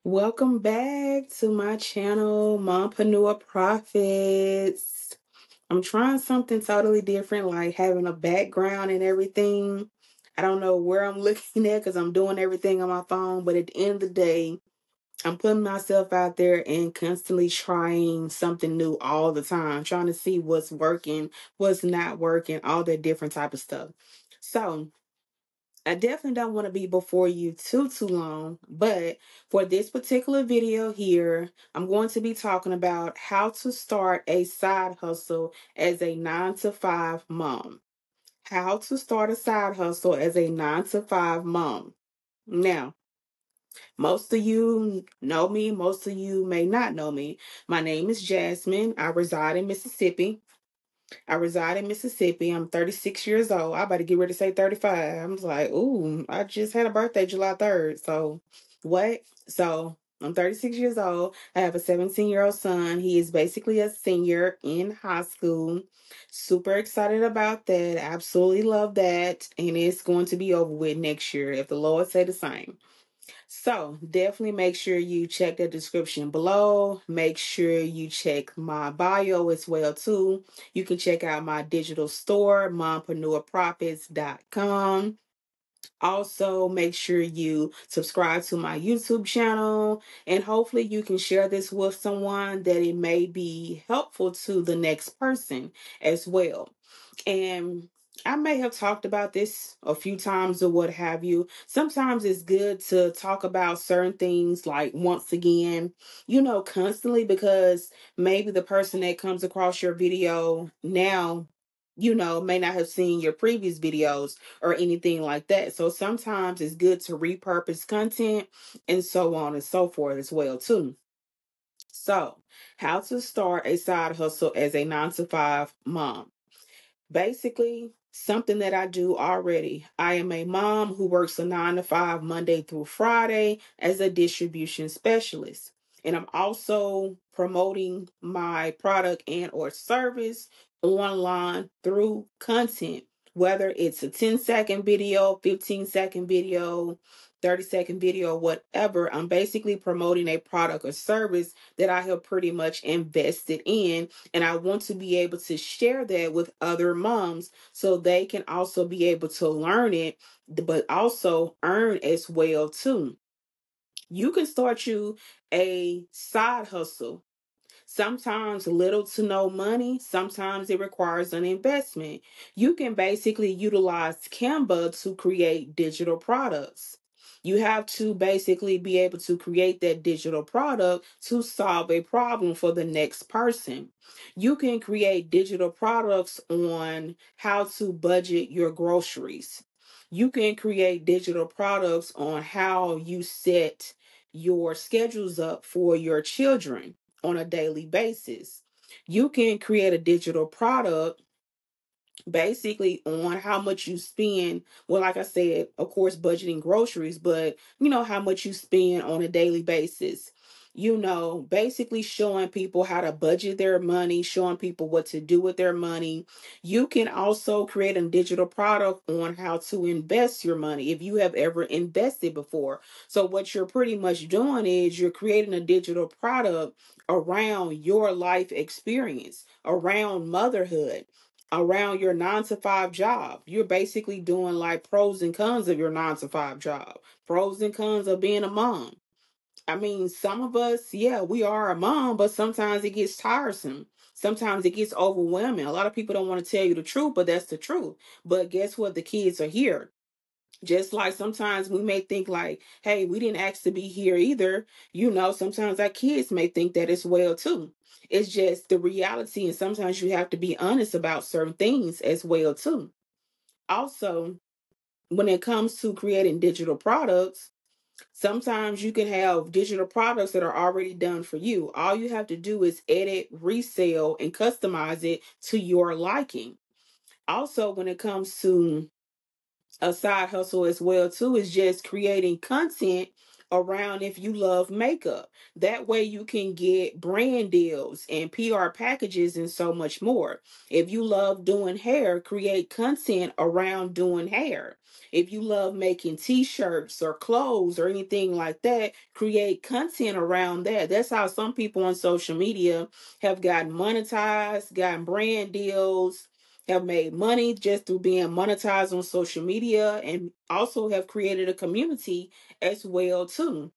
Welcome back to my channel, Mompreneur Profits. I'm trying something totally different, like having a background and everything. I don't know where I'm looking at because I'm doing everything on my phone, but at the end of the day, I'm putting myself out there and constantly trying something new all the time, trying to see what's working, what's not working, all that different type of stuff. So, I definitely don't want to be before you too long, but for this particular video here, I'm going to be talking about how to start a side hustle as a 9 to 5 mom. How to start a side hustle as a 9 to 5 mom. Now, most of you know me, most of you may not know me. My name is Jasmine. I reside in Mississippi. I'm 36 years old. I about to get ready to say 35. I'm like, ooh, I just had a birthday July 3rd. So what? So I'm 36 years old. I have a 17-year-old son. He is basically a senior in high school. Super excited about that. Absolutely love that. And it's going to be over with next year if the Lord say the same. So definitely make sure you check the description below. Make sure you check my bio as well too. You can check out my digital store, mompreneurprofits.com. Also, make sure you subscribe to my YouTube channel and hopefully you can share this with someone that it may be helpful to the next person as well. And I may have talked about this a few times or what have you. Sometimes it's good to talk about certain things like once again, constantly because maybe the person that comes across your video now, may not have seen your previous videos or anything like that. So sometimes it's good to repurpose content and so on and so forth as well too. So, how to start a side hustle as a 9 to 5 mom. Basically, something that I do already. I am a mom who works a 9 to 5 Monday through Friday as a distribution specialist. And I'm also promoting my product and or service online through content, whether it's a 10-second video, 15-second video, 30-second video, whatever. I'm basically promoting a product or service that I have pretty much invested in, and I want to be able to share that with other moms so they can also be able to learn it, but also earn as well too. You can start you a side hustle. Sometimes little to no money, sometimes it requires an investment. You can basically utilize Canva to create digital products. You have to basically be able to create that digital product to solve a problem for the next person. You can create digital products on how to budget your groceries. You can create digital products on how you set your schedules up for your children on a daily basis. You can create a digital product basically on how much you spend. Well, like I said, of course, budgeting groceries, but how much you spend on a daily basis. Basically showing people how to budget their money, showing people what to do with their money. You can also create a digital product on how to invest your money if you have ever invested before. So, what you're pretty much doing is you're creating a digital product around your life experience, around motherhood, around your 9 to 5 job. You're basically doing like pros and cons of your 9 to 5 job, pros and cons of being a mom. I mean, some of us, yeah, we are a mom, but sometimes it gets tiresome. Sometimes it gets overwhelming. A lot of people don't want to tell you the truth, but that's the truth. But guess what? The kids are here. Just like sometimes we may think like, hey, we didn't ask to be here either. Sometimes our kids may think that as well too. It's just the reality, and sometimes you have to be honest about certain things as well too. Also, when it comes to creating digital products, sometimes you can have digital products that are already done for you. All you have to do is edit, resell, and customize it to your liking. Also, when it comes to a side hustle as well too, is just creating content around if you love makeup. That way you can get brand deals and PR packages and so much more. If you love doing hair, create content around doing hair. If you love making t-shirts or clothes or anything like that, create content around that. That's how some people on social media have gotten monetized, gotten brand deals, have made money just through being monetized on social media, and also have created a community as well too.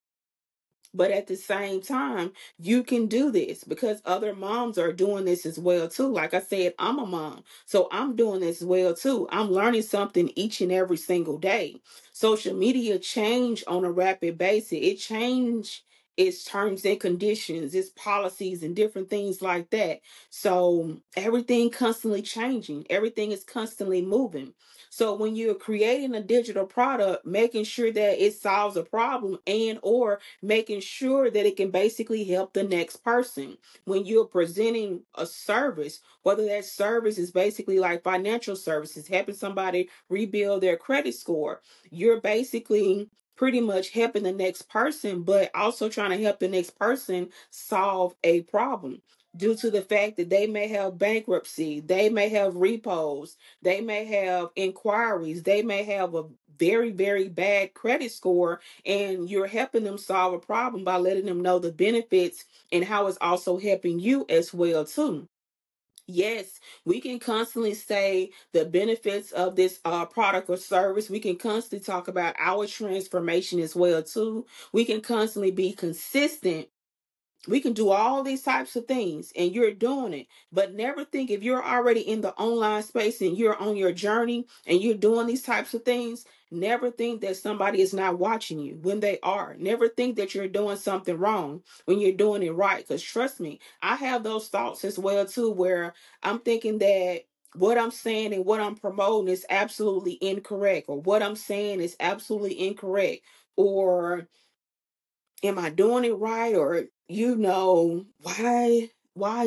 But at the same time, you can do this because other moms are doing this as well too. Like I said, I'm a mom, so I'm doing this as well too. I'm learning something each and every single day. Social media change on a rapid basis. It changed its terms and conditions, its policies and different things like that. So everything constantly changing. Everything is constantly moving. So when you're creating a digital product, making sure that it solves a problem and or making sure that it can basically help the next person. When you're presenting a service, whether that service is basically like financial services, helping somebody rebuild their credit score, you're basically pretty much helping the next person, but also trying to help the next person solve a problem. Due to the fact that they may have bankruptcy, they may have repos, they may have inquiries, they may have a very, very bad credit score, and you're helping them solve a problem by letting them know the benefits and how it's also helping you as well too. Yes, we can constantly say the benefits of this product or service. We can constantly talk about our transformation as well too. We can constantly be consistent. We can do all these types of things and you're doing it, but never think, if you're already in the online space and you're on your journey and you're doing these types of things, never think that somebody is not watching you when they are. Never think that you're doing something wrong when you're doing it right, because trust me, I have those thoughts as well too, where I'm thinking that what I'm saying and what I'm promoting is absolutely incorrect, or what I'm saying is absolutely incorrect, or am I doing it right? Or, why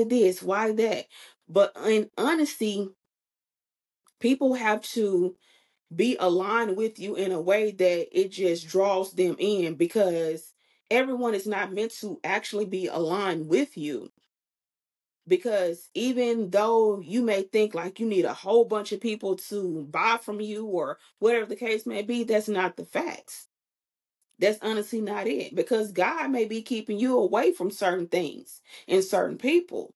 this, why that? But in honesty, people have to be aligned with you in a way that it just draws them in, because everyone is not meant to actually be aligned with you. Because even though you may think like you need a whole bunch of people to buy from you or whatever the case may be, that's not the facts. That's honestly not it, because God may be keeping you away from certain things and certain people.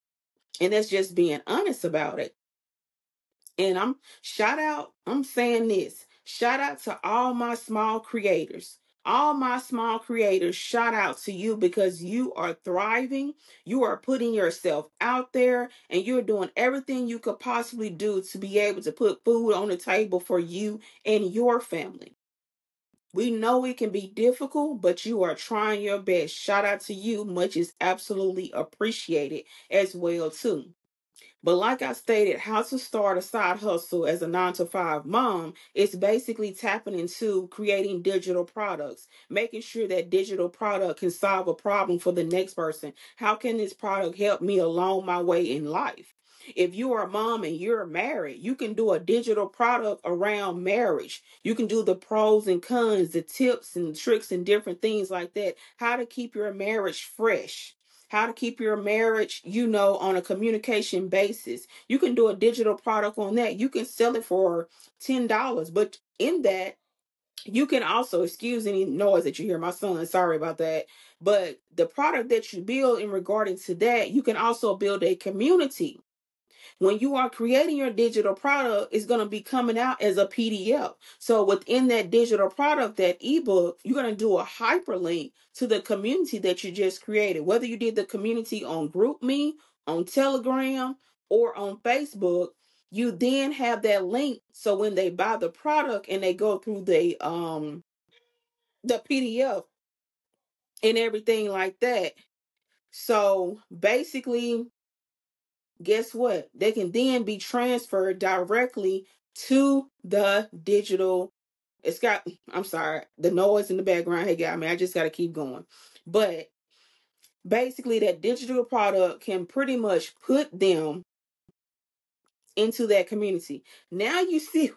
And that's just being honest about it. And I'm saying this, shout out to all my small creators. All my small creators, shout out to you, because you are thriving. You are putting yourself out there and you're doing everything you could possibly do to be able to put food on the table for you and your family. We know it can be difficult, but you are trying your best. Shout out to you. Much is absolutely appreciated as well too. But like I stated, how to start a side hustle as a 9 to 5 mom is basically tapping into creating digital products, making sure that digital product can solve a problem for the next person. How can this product help me along my way in life? If you are a mom and you're married, you can do a digital product around marriage. You can do the pros and cons, the tips and tricks and different things like that. How to keep your marriage fresh, how to keep your marriage, on a communication basis. You can do a digital product on that. You can sell it for $10. But in that, you can also, excuse any noise that you hear, my son, sorry about that. But the product that you build in regarding to that, you can also build a community. When you are creating your digital product, it's going to be coming out as a PDF. So within that digital product, that ebook, you're going to do a hyperlink to the community that you just created. Whether you did the community on GroupMe, on Telegram, or on Facebook, you then have that link. So when they buy the product and they go through the PDF and everything like that. So basically, guess what? They can then be transferred directly to the digital. I'm sorry, the noise in the background had got me. I just got to keep going. But basically, that digital product can pretty much put them into that community. Now you see,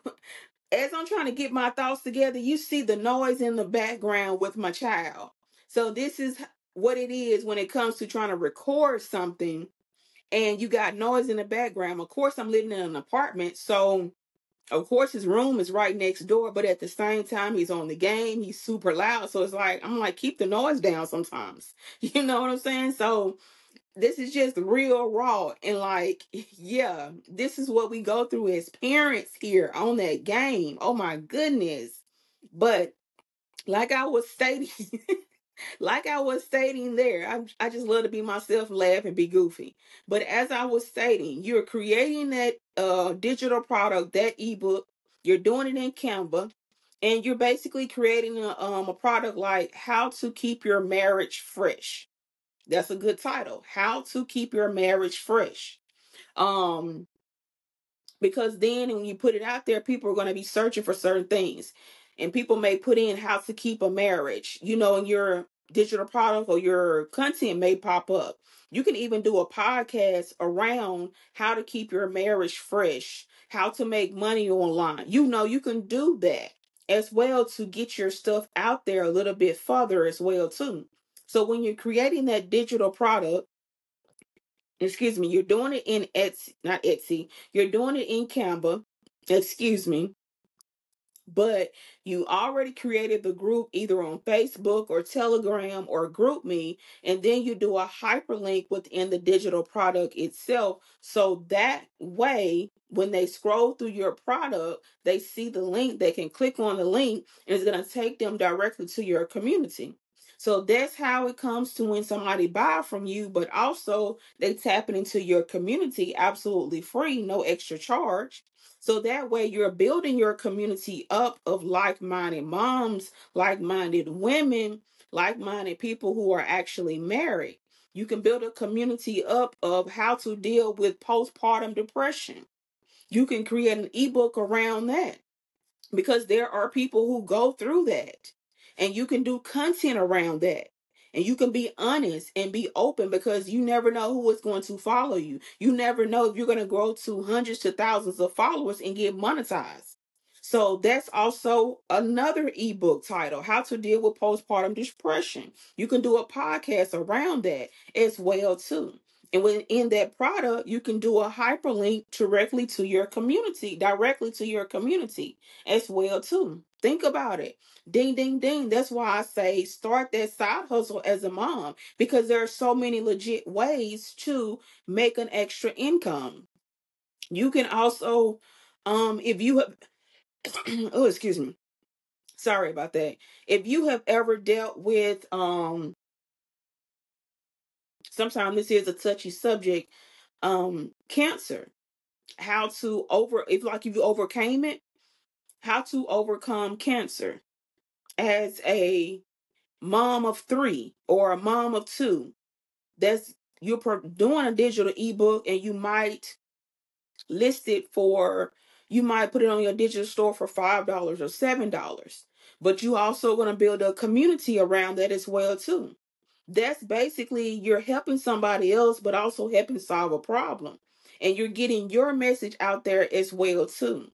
as I'm trying to get my thoughts together, you see the noise in the background with my child. So this is what it is when it comes to trying to record something and you got noise in the background. Of course, I'm living in an apartment, so of course his room is right next door, but at the same time he's on the game, he's super loud. So it's like, I'm like, keep the noise down sometimes. You know what I'm saying? So this is just real raw, and like, yeah, this is what we go through as parents here on that game. Oh my goodness. But like I was stating, like I was stating there, I just love to be myself, laugh, and be goofy. But as I was stating, you're creating that digital product, that ebook. You're doing it in Canva, and you're basically creating a product like how to keep your marriage fresh. That's a good title. How to keep your marriage fresh. Um, because then when you put it out there, people are going to be searching for certain things, and people may put in how to keep a marriage, and your digital product or your content may pop up. You can even do a podcast around how to keep your marriage fresh, how to make money online. You can do that as well to get your stuff out there a little bit further as well too. So when you're creating that digital product, excuse me, you're doing it in Etsy, not Etsy, you're doing it in Canva, excuse me, but you already created the group either on Facebook or Telegram or GroupMe, and then you do a hyperlink within the digital product itself. So that way, when they scroll through your product, they see the link, they can click on the link, and it's going to take them directly to your community. So that's how it comes to when somebody buy from you, but also they tapping into your community absolutely free, no extra charge. So that way you're building your community up of like-minded moms, like-minded women, like-minded people who are actually married. You can build a community up of how to deal with postpartum depression. You can create an ebook around that, because there are people who go through that, and you can do content around that, and you can be honest and be open, because you never know who is going to follow you. You never know if you're going to grow to hundreds to thousands of followers and get monetized. So that's also another ebook title, how to deal with postpartum depression. You can do a podcast around that as well too. And within that product, you can do a hyperlink directly to your community as well too. Think about it. Ding, ding, ding. That's why I say start that side hustle as a mom, because there are so many legit ways to make an extra income. You can also, if you have, oh, excuse me. Sorry about that. If you have ever dealt with, sometimes this is a touchy subject, cancer, how to if you overcame it, how to overcome cancer as a mom of three or a mom of two. That's you're doing a digital ebook, and you might list it for, you might put it on your digital store for $5 or $7, but you also going to build a community around that as well too. That's basically, you're helping somebody else but also helping solve a problem, and you're getting your message out there as well too.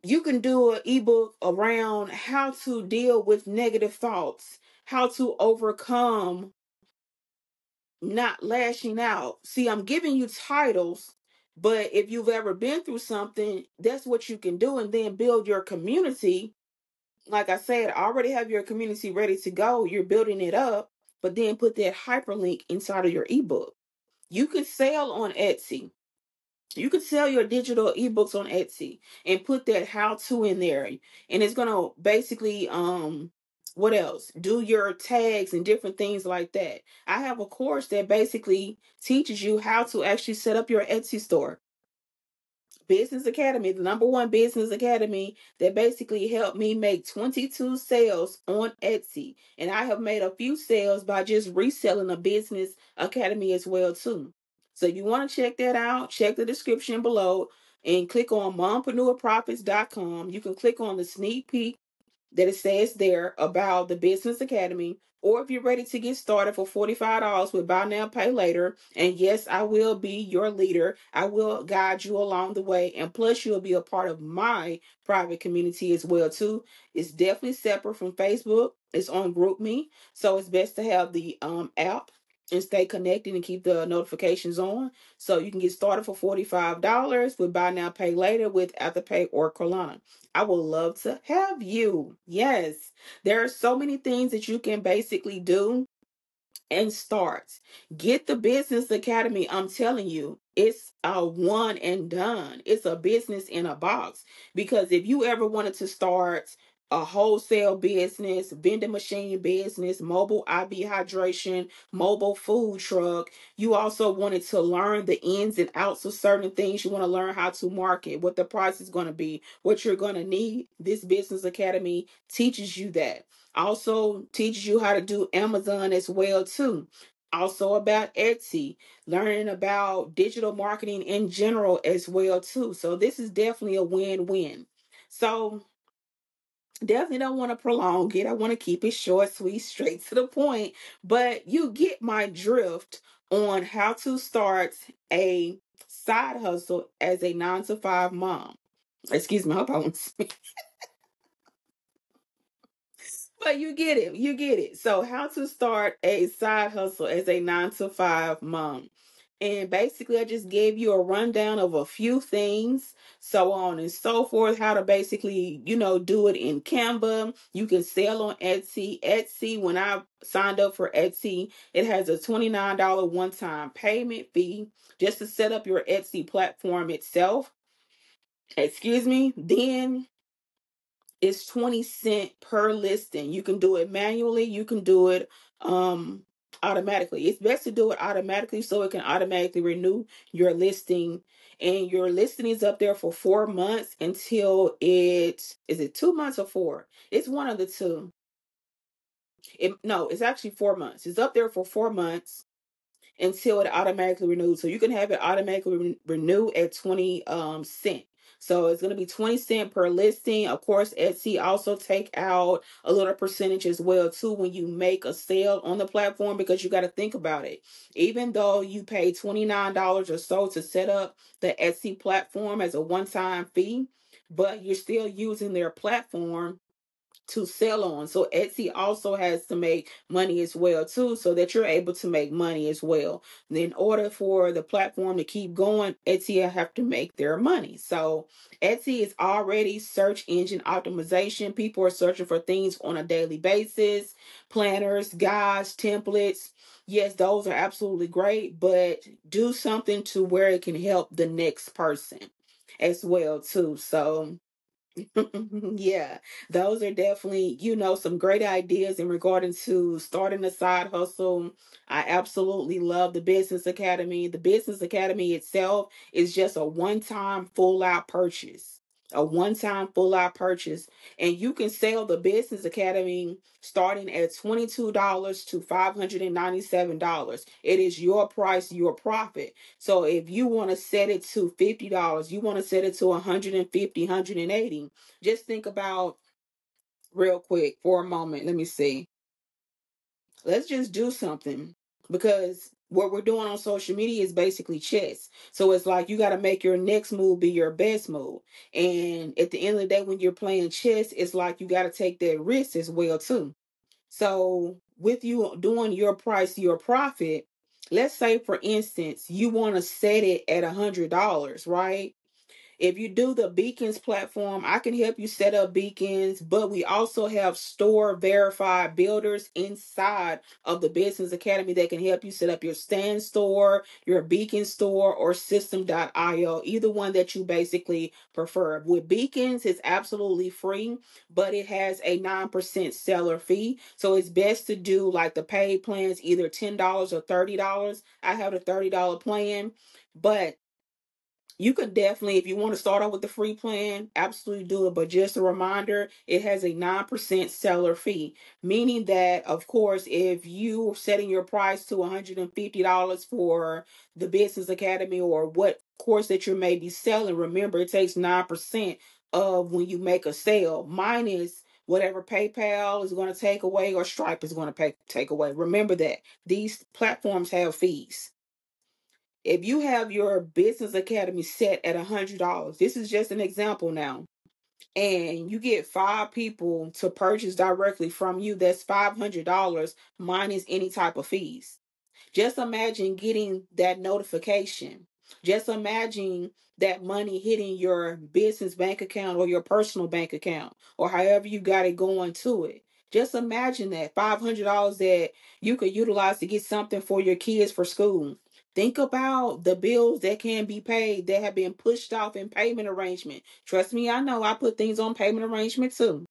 You can do an ebook around how to deal with negative thoughts, how to overcome not lashing out. See, I'm giving you titles, but if you've ever been through something, that's what you can do, and then build your community. Like I said, already have your community ready to go. You're building it up, but then put that hyperlink inside of your ebook. You can sell on Etsy. You could sell your digital ebooks on Etsy and put that how to in there. And it's going to basically, what else? Do your tags and different things like that. I have a course that basically teaches you how to actually set up your Etsy store. Business Academy, the number one business academy that basically helped me make 22 sales on Etsy. And I have made a few sales by just reselling a business academy as well too. So if you want to check that out, check the description below and click on mompreneurprofits.com. You can click on the sneak peek that it says there about the Business Academy. Or if you're ready to get started for $45 with Buy Now, Pay Later. And yes, I will be your leader. I will guide you along the way. And plus, you'll be a part of my private community as well, too. It's definitely separate from Facebook. It's on GroupMe, so it's best to have the app and stay connected and keep the notifications on. So you can get started for $45 with buy now, pay later with Afterpay or Carlana. I would love to have you. Yes, there are so many things that you can basically do and start. Get the Business Academy. I'm telling you, it's a one and done. It's a business in a box. Because if you ever wanted to start a wholesale business, vending machine business, mobile IV hydration, mobile food truck, you also wanted to learn the ins and outs of certain things. You want to learn how to market, what the price is going to be, what you're going to need. This Business Academy teaches you that. Also teaches you how to do Amazon as well too. Also about Etsy, learning about digital marketing in general as well too. So this is definitely a win-win. So definitely don't want to prolong it. I want to keep it short, sweet, straight to the point. But you get my drift on how to start a side hustle as a 9 to 5 mom. Excuse me, I hope I won't but you get it. You get it. So, how to start a side hustle as a 9 to 5 mom. And basically, I just gave you a rundown of a few things, so on and so forth, how to basically, do it in Canva. You can sell on Etsy. Etsy, when I signed up for Etsy, it has a $29 one time payment fee just to set up your Etsy platform itself. Excuse me. Then it's 20 cents per listing. You can do it manually, you can do it automatically. It's best to do it automatically so it can automatically renew your listing. And your listing is up there for 4 months until it 2 months or four? It's one of the two. No, it's actually 4 months. It's up there for 4 months until it automatically renews. So you can have it automatically renew at 20 cent. So it's going to be 20 cents per listing. Of course, Etsy also take out a little percentage as well too when you make a sale on the platform, because you got to think about it. Even though you pay $29 or so to set up the Etsy platform as a one-time fee, but you're still using their platform to sell on. So Etsy also has to make money as well too, so that you're able to make money as well. And in order for the platform to keep going, Etsy have to make their money. So Etsy is already search engine optimization. People are searching for things on a daily basis, planners, guides, templates. Yes, those are absolutely great, but do something to where it can help the next person as well too. So yeah, those are definitely, some great ideas in regarding to starting a side hustle. I absolutely love the Business Academy. The Business Academy itself is just a one-time full out purchase. A one-time full out purchase. And you can sell the Business Academy starting at $22 to $597. It is your price, your profit. So if you want to set it to $50, you want to set it to 150, 180. Just think about real quick for a moment. Let me see. Let's just do something, because what we're doing on social media is basically chess. So it's like you got to make your next move be your best move. And at the end of the day, when you're playing chess, it's like you got to take that risk as well too. So with you doing your price, your profit, let's say for instance, you want to set it at $100, right? If you do the Beacons platform, I can help you set up Beacons, but we also have store verified builders inside of the Business Academy that can help you set up your stand store, your Beacon store, or system.io, either one that you basically prefer. With Beacons, it's absolutely free, but it has a 9% seller fee. So it's best to do like the paid plans, either $10 or $30. I have the $30 plan, but you could definitely, if you want to start off with the free plan, absolutely do it. But just a reminder, it has a 9% seller fee, meaning that, of course, if you are setting your price to $150 for the Business Academy or what course that you may be selling, remember it takes 9% of when you make a sale, minus whatever PayPal is going to take away or Stripe is going to take away. Remember that these platforms have fees. If you have your Business Academy set at $100, this is just an example now. and you get 5 people to purchase directly from you, that's $500 minus any type of fees. Just imagine getting that notification. Just imagine that money hitting your business bank account or your personal bank account or however you got it going to it. Just imagine that $500 that you could utilize to get something for your kids for school. Think about the bills that can be paid that have been pushed off in payment arrangement. Trust me, I know I put things on payment arrangement too.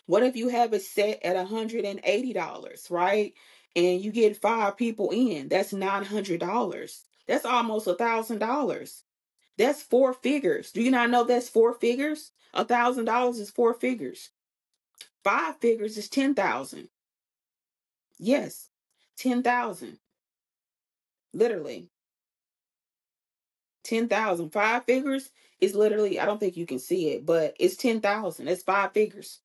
What if you have it set at $180, right? And you get 5 people in, that's $900. That's almost $1,000. That's 4 figures. Do you not know that's 4 figures? $1,000 is 4 figures. 5 figures is 10,000. Yes, 10,000. Literally, 10,000. 5 figures is literally, I don't think you can see it, but it's 10,000. It's 5 figures.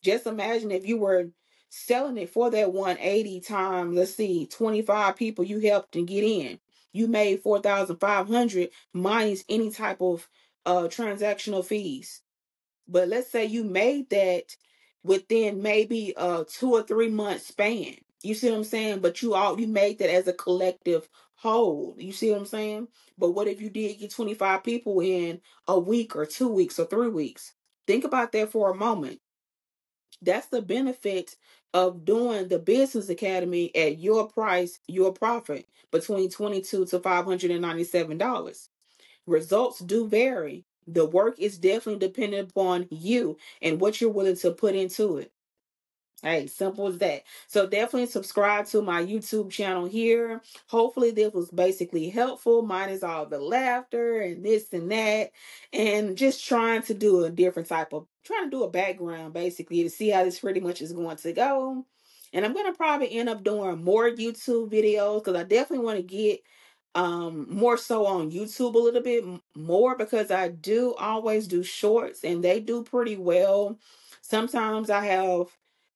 Just imagine if you were selling it for that 180 times, let's see, 25 people you helped and get in. You made 4,500 minus any type of transactional fees. But let's say you made that within maybe a 2 or 3 month span. You see what I'm saying? But you made that as a collective whole. You see what I'm saying? But what if you did get 25 people in a week or 2 weeks or 3 weeks? Think about that for a moment. That's the benefit of doing the business academy at your price, your profit between $22 to $597. Results do vary. The work is definitely dependent upon you and what you're willing to put into it. Hey, simple as that. So definitely subscribe to my YouTube channel here. Hopefully this was basically helpful. Mine is all the laughter and this and that. And just trying to do a different type of, trying to do a background basically to see how this pretty much is going to go. And I'm going to probably end up doing more YouTube videos because I definitely want to get more so on YouTube a little bit more because I do always do shorts and they do pretty well. Sometimes I have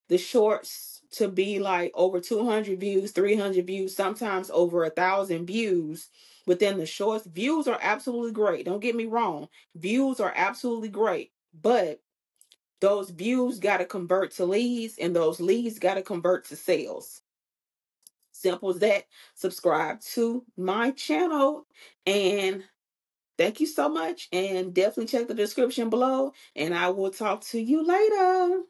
the shorts to be like over 200 views, 300 views, sometimes over 1,000 views within the shorts. Views are absolutely great. Don't get me wrong. Views are absolutely great, but those views got to convert to leads and those leads got to convert to sales. Simple as that. Subscribe to my channel and thank you so much. And definitely check the description below. And I will talk to you later.